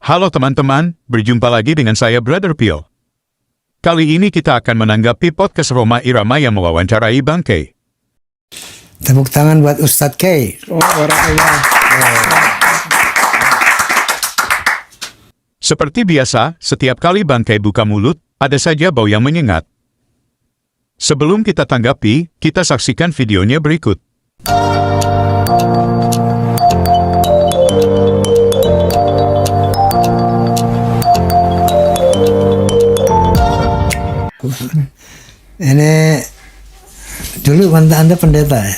Halo teman-teman, berjumpa lagi dengan saya Brother Pio. Kali ini kita akan menanggapi podcast Roma Irama yang mewawancarai Bang K. Tepuk tangan buat Ustadz K. Seperti biasa, setiap kali Bang K buka mulut, ada saja bau yang menyengat. Sebelum kita tanggapi, kita saksikan videonya berikut. Ini dulu Anda pendeta ya?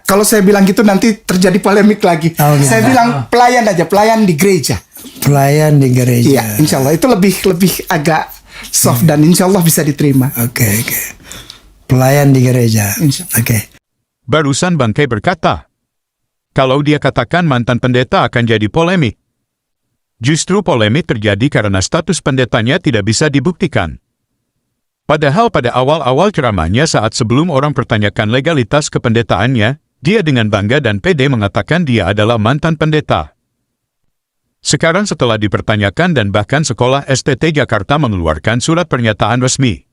Kalau saya bilang gitu nanti terjadi polemik lagi. Saya bilang pelayan aja, pelayan di gereja. Pelayan di gereja. Iya, insya Allah itu lebih agak soft dan insya Allah bisa diterima. Oke. Pelayan di gereja. Oke. Barusan Bang K berkata, kalau dia katakan mantan pendeta akan jadi polemik. Justru polemik terjadi karena status pendetanya tidak bisa dibuktikan. Padahal pada awal-awal ceramahnya saat sebelum orang pertanyakan legalitas kependetaannya, dia dengan bangga dan pede mengatakan dia adalah mantan pendeta. Sekarang setelah dipertanyakan dan bahkan sekolah STT Jakarta mengeluarkan surat pernyataan resmi,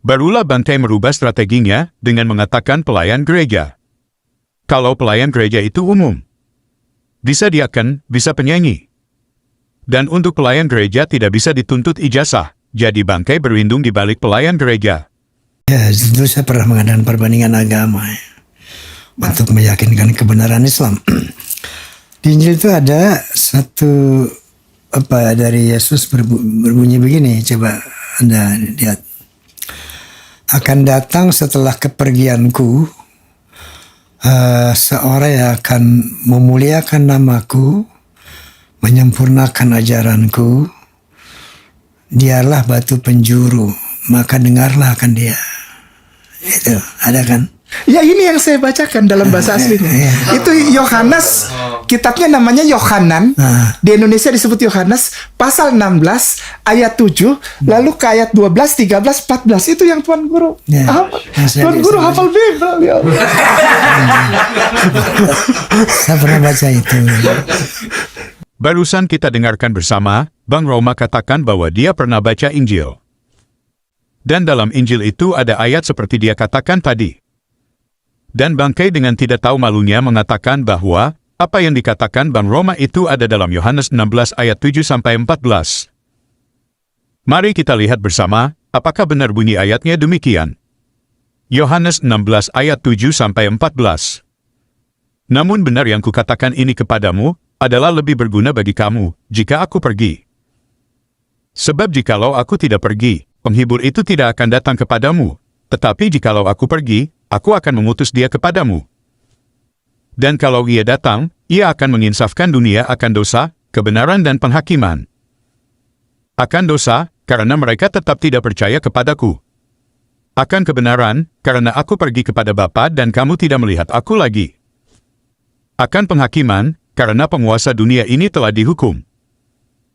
barulah Bang K merubah strateginya dengan mengatakan pelayan gereja. Kalau pelayan gereja itu umum, bisa diaken, bisa penyanyi. Dan untuk pelayan gereja tidak bisa dituntut ijazah. Jadi Bang K berlindung di balik pelayan gereja. Ya, dulu saya pernah mengadakan perbandingan agama ya, untuk meyakinkan kebenaran Islam. Di Injil itu ada satu dari Yesus berbunyi begini, coba Anda lihat. Akan datang setelah kepergianku seorang yang akan memuliakan namaku, menyempurnakan ajaranku. Dialah batu penjuru, maka dengarlah akan dia. Itu ada kan? Ya ini yang saya bacakan dalam bahasa aslinya. Itu Yohanes, kitabnya namanya Yohanan. Di Indonesia disebut Yohanes, pasal 16 ayat 7, lalu ke ayat 12, 13, 14. Itu yang Tuan Guru. Tuan Guru hafal Bible. Ya. Saya pernah baca itu. Barusan kita dengarkan bersama, Bang Roma katakan bahwa dia pernah baca Injil. Dan dalam Injil itu ada ayat seperti dia katakan tadi. Dan Bang K dengan tidak tahu malunya mengatakan bahwa apa yang dikatakan Bang Roma itu ada dalam Yohanes 16 ayat 7-14. Mari kita lihat bersama, apakah benar bunyi ayatnya demikian. Yohanes 16 ayat 7-14. Namun benar yang kukatakan ini kepadamu, adalah lebih berguna bagi kamu, jika aku pergi. Sebab jikalau aku tidak pergi, penghibur itu tidak akan datang kepadamu, tetapi jikalau aku pergi, aku akan mengutus dia kepadamu. Dan kalau ia datang, ia akan menginsafkan dunia akan dosa, kebenaran dan penghakiman. Akan dosa, karena mereka tetap tidak percaya kepadaku. Akan kebenaran, karena aku pergi kepada Bapa dan kamu tidak melihat aku lagi. Akan penghakiman, karena penguasa dunia ini telah dihukum.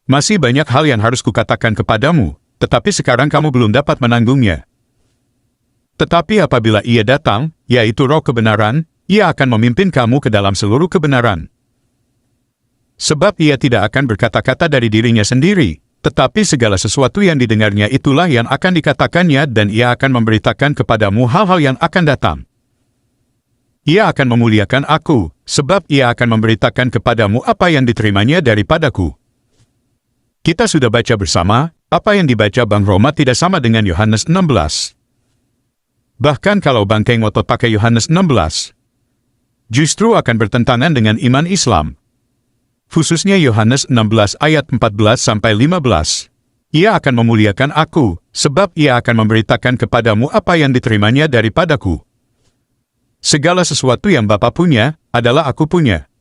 Masih banyak hal yang harus kukatakan kepadamu, tetapi sekarang kamu belum dapat menanggungnya. Tetapi apabila ia datang, yaitu Roh kebenaran, ia akan memimpin kamu ke dalam seluruh kebenaran. Sebab ia tidak akan berkata-kata dari dirinya sendiri, tetapi segala sesuatu yang didengarnya itulah yang akan dikatakannya dan ia akan memberitakan kepadamu hal-hal yang akan datang. Ia akan memuliakan aku, sebab ia akan memberitakan kepadamu apa yang diterimanya daripadaku. Kita sudah baca bersama, apa yang dibaca Bang Roma tidak sama dengan Yohanes 16. Bahkan kalau Bang K ngotot pakai Yohanes 16, justru akan bertentangan dengan iman Islam. Khususnya Yohanes 16 ayat 14-15. Ia akan memuliakan aku, sebab ia akan memberitakan kepadamu apa yang diterimanya daripadaku. Segala sesuatu yang Bapa punya, adalah aku punya.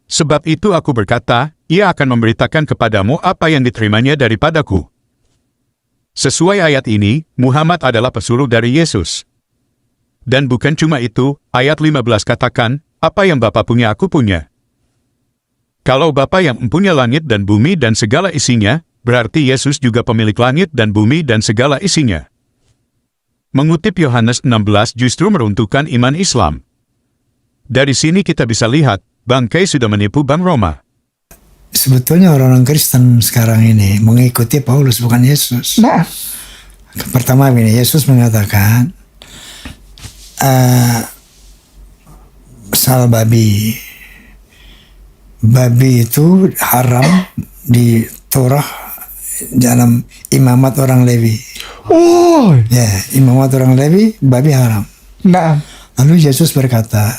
Sebab itu aku berkata, ia akan memberitakan kepadamu apa yang diterimanya daripadaku. Sesuai ayat ini, Muhammad adalah pesuruh dari Yesus. Dan bukan cuma itu, ayat 15 katakan, apa yang Bapa punya aku punya. Kalau Bapa yang mempunyai langit dan bumi dan segala isinya, berarti Yesus juga pemilik langit dan bumi dan segala isinya. Mengutip Yohanes 16 justru meruntuhkan iman Islam. Dari sini kita bisa lihat, Bang K sudah menipu Bang Roma. sebetulnya orang-orang Kristen sekarang ini mengikuti Paulus bukan Yesus. Nah, Pertama begini, Yesus mengatakan soal babi. Babi itu haram di Torah dalam imamat orang Lewi. oh, Ya, imamat orang Lewi, babi haram. nah, Lalu Yesus berkata,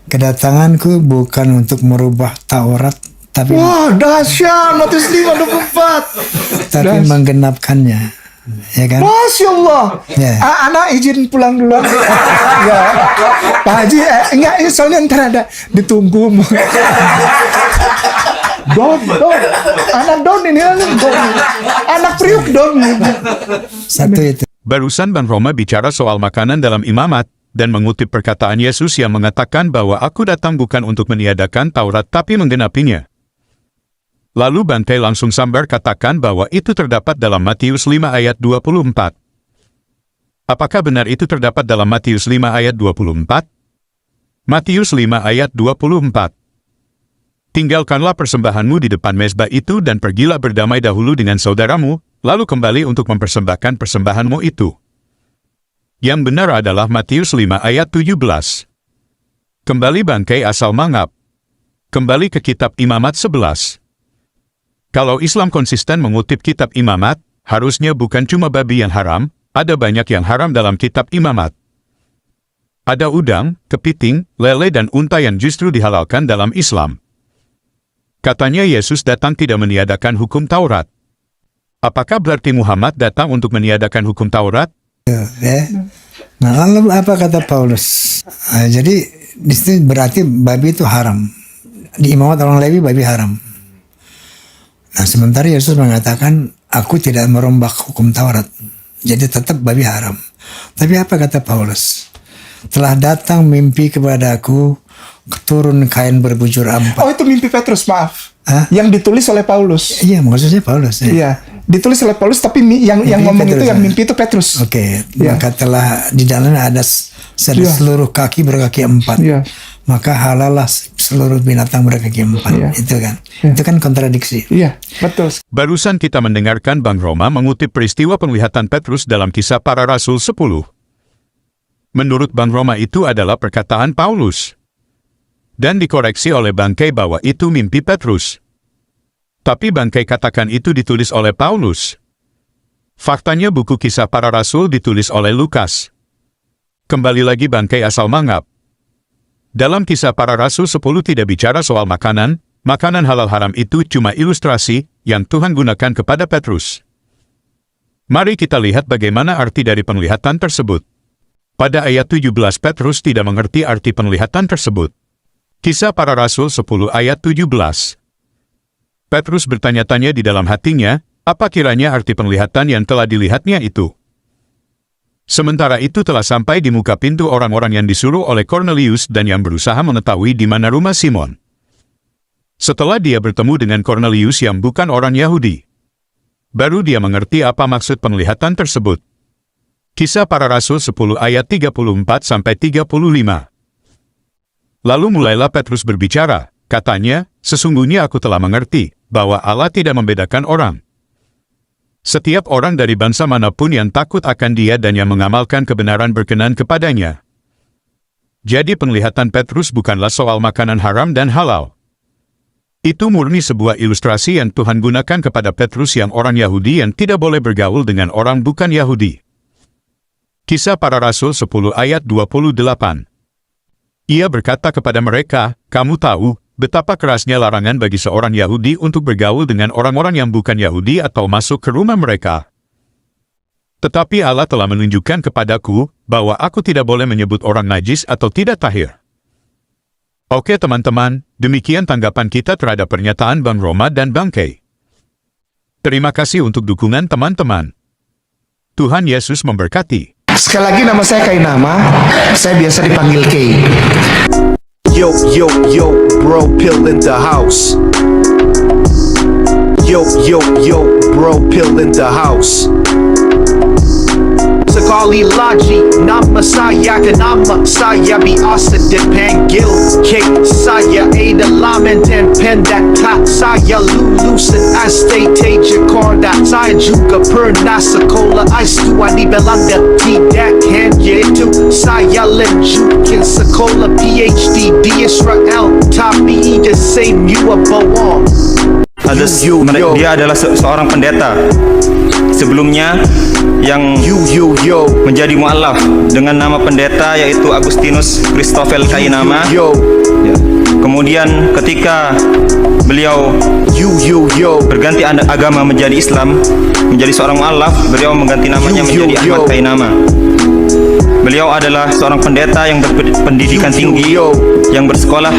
kedatanganku bukan untuk merubah Taurat, tapi wah dahsyat Matius 5:24. tapi menggenapkannya. Ya kan? Masya Allah. Ya. Anak izin pulang duluan. Ya. Pak Haji, enggak, soalnya ntar ada ditunggu. Don. Anak Don ini, anak Priuk Don. Satu itu. Barusan Bang Roma bicara soal makanan dalam imamat, dan mengutip perkataan Yesus yang mengatakan bahwa aku datang bukan untuk meniadakan Taurat tapi menggenapinya. Lalu Bangkai langsung sambar katakan bahwa itu terdapat dalam Matius 5 ayat 24. Apakah benar itu terdapat dalam Matius 5 ayat 24? Matius 5 ayat 24. Tinggalkanlah persembahanmu di depan mezbah itu dan pergilah berdamai dahulu dengan saudaramu, lalu kembali untuk mempersembahkan persembahanmu itu. Yang benar adalah Matius 5 ayat 17. Kembali Bangkai asal mangap. Kembali ke kitab Imamat 11. Kalau Islam konsisten mengutip kitab Imamat, harusnya bukan cuma babi yang haram, ada banyak yang haram dalam kitab Imamat. Ada udang, kepiting, lele dan unta yang justru dihalalkan dalam Islam. Katanya Yesus datang tidak meniadakan hukum Taurat. Apakah berarti Muhammad datang untuk meniadakan hukum Taurat? Ya. Nah, lalu apa kata Paulus? Jadi di situ berarti babi itu haram. Di imamat orang Lewi babi haram. Nah, sementara Yesus mengatakan, aku tidak merombak hukum Taurat. Jadi tetap babi haram. Tapi apa kata Paulus? Telah datang mimpi kepadaku, turun kain berbujur ampat. Oh, itu mimpi Petrus, maaf. Hah? Yang ditulis oleh Paulus. Iya, maksudnya Paulus. Ya. Iya, ditulis oleh Paulus, tapi yang ngomong Petrus, itu, yang ya. mimpi itu Petrus. Oke, Ya. maka telah di dalamnya ada Ya. seluruh kaki berkaki 4. Ya. Maka halallah seluruh binatang berkaki 4. Ya. Itu kan. Ya. Itu kan kontradiksi. Iya, betul. Barusan kita mendengarkan Bang Roma mengutip peristiwa penglihatan Petrus dalam Kisah Para Rasul 10. Menurut Bang Roma itu adalah perkataan Paulus. Dan dikoreksi oleh Bangkai bahwa itu mimpi Petrus. Tapi Bangkai katakan itu ditulis oleh Paulus. Faktanya buku Kisah Para Rasul ditulis oleh Lukas. Kembali lagi Bangkai asal mangap. Dalam Kisah Para Rasul 10 tidak bicara soal makanan halal haram itu cuma ilustrasi yang Tuhan gunakan kepada Petrus. Mari kita lihat bagaimana arti dari penglihatan tersebut. Pada ayat 17 Petrus tidak mengerti arti penglihatan tersebut. Kisah Para Rasul 10 ayat 17. Petrus bertanya-tanya di dalam hatinya, apa kiranya arti penglihatan yang telah dilihatnya itu? Sementara itu telah sampai di muka pintu orang-orang yang disuruh oleh Cornelius dan yang berusaha mengetahui di mana rumah Simon. Setelah dia bertemu dengan Cornelius yang bukan orang Yahudi, baru dia mengerti apa maksud penglihatan tersebut. Kisah Para Rasul 10 ayat 34-35. Lalu mulailah Petrus berbicara, katanya, sesungguhnya aku telah mengerti bahwa Allah tidak membedakan orang. Setiap orang dari bangsa manapun yang takut akan Dia dan yang mengamalkan kebenaran berkenan kepadanya. Jadi penglihatan Petrus bukanlah soal makanan haram dan halal. Itu murni sebuah ilustrasi yang Tuhan gunakan kepada Petrus yang orang Yahudi yang tidak boleh bergaul dengan orang bukan Yahudi. Kisah Para Rasul 10 ayat 28. Ia berkata kepada mereka, kamu tahu betapa kerasnya larangan bagi seorang Yahudi untuk bergaul dengan orang-orang yang bukan Yahudi atau masuk ke rumah mereka. Tetapi Allah telah menunjukkan kepadaku bahwa aku tidak boleh menyebut orang najis atau tidak tahir. Oke teman-teman, demikian tanggapan kita terhadap pernyataan Bang Roma dan Bang Kay. Terima kasih untuk dukungan teman-teman. Tuhan Yesus memberkati. Sekali lagi nama saya Kainama, saya biasa dipanggil Kay. Yo, bro, pill in the house. Yo, bro, pill in the house. Sekali lagi nama saya kenapa saya biasa dipanggil K. Saya adalah mantan pendat tak saya lulusan STT Jakarta. Saya juga pernah sekolah S2 di Belanda. Tidak hanya itu, saya lanjutkan sekolah PhD di Israel. Tapi the same you are bohong. Dia adalah seorang pendeta sebelumnya yang menjadi mu'alaf dengan nama pendeta yaitu Agustinus Christoffel Kainama. Ya. Kemudian ketika beliau berganti agama menjadi Islam, menjadi seorang mu'alaf, beliau mengganti namanya menjadi Ahmad Kainama. Beliau adalah seorang pendeta yang berpendidikan tinggi, yang bersekolah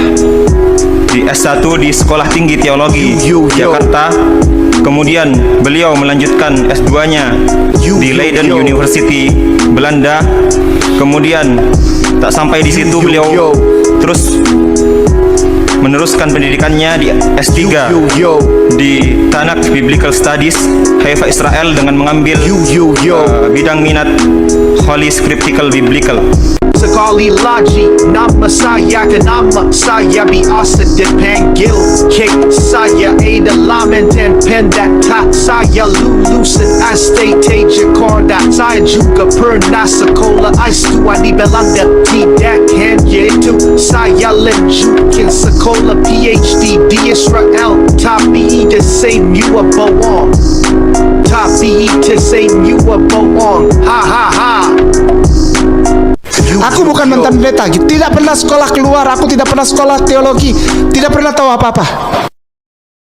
di S1 di Sekolah Tinggi Teologi Jakarta. Kemudian beliau melanjutkan S2-nya di Leiden University Belanda. Kemudian tak sampai di situ, beliau terus meneruskan pendidikannya di S3 di Tanakh Biblical Studies Haifa Israel dengan mengambil bidang minat Holy Scriptical Biblical. Sekali lagi nama saya kenapa saya biasa dipanggil K. Saya adalah mantan pendat tak saya lulusan STT Jakarta. Saya juga pernah sekolah S2 di Belanda. Tidak hanya itu, saya lanjutkan sekolah PhD di Israel. Tapi the same you are bohong. Tapi the same you are bohong. Ha ha ha. Aku bukan mantan pendeta, tidak pernah sekolah keluar, aku tidak pernah sekolah teologi, tidak pernah tahu apa-apa.